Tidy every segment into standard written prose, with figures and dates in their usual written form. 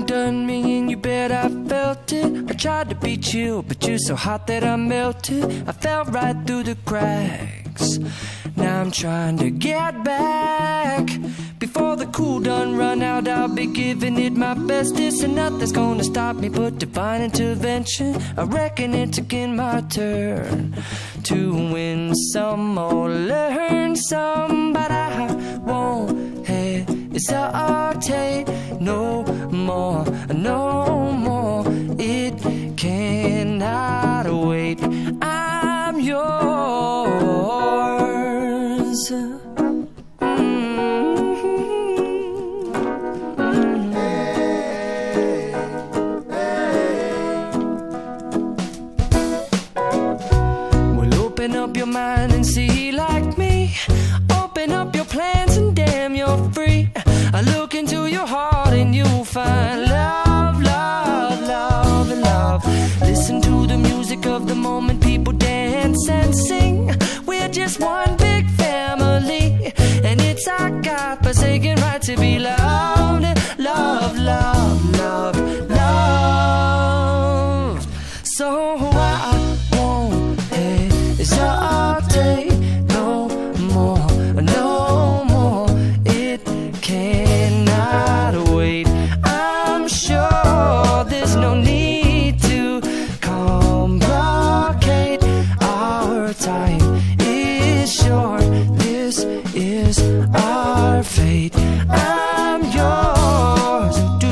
Done me and you bet I felt it. I tried to be chill, but you're so hot that I melted. I fell right through the cracks. Now I'm trying to get back. Before the cool done run out, I'll be giving it my bestest, and nothing's gonna stop me but divine intervention. I reckon it's again my turn to win some or learn some, but I won't hesitate no more, no more. It cannot wait. I'm yours. Well, open up your mind and see like me. Open up your plans and damn, you're free. I look into your heart and you'll find love, love, love, and love. Listen to the music of the moment, people dance and sing. We're just one big family, and it's our God-forsaken right to be loved. Love, love, love, love. So I won't hesitate no more, no more. It cannot wait. I'm sure there's no need to complicate. Our time is short. This is our fate. I'm yours. Do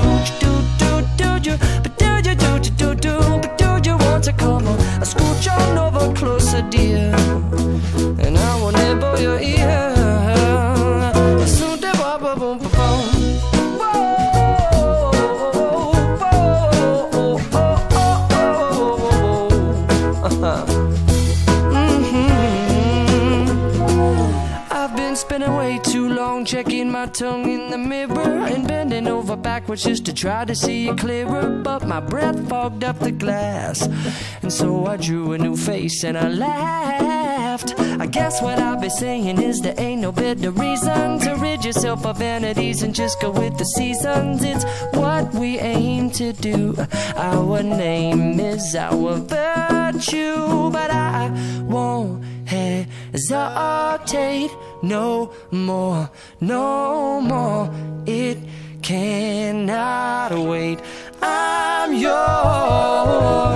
you, but do you, but do you want to come on? I scooch on over closer, dear, and I will nibble your ear. Spending way too long checking my tongue in the mirror and bending over backwards just to try to see it clearer, but my breath fogged up the glass, and so I drew a new face and I laughed. I guess what I'll be saying is there ain't no better reason to rid yourself of vanities and just go with the seasons. It's what we aim to do. Our name is our virtue, but I won't hesitate no more, no more. It cannot wait. I'm yours.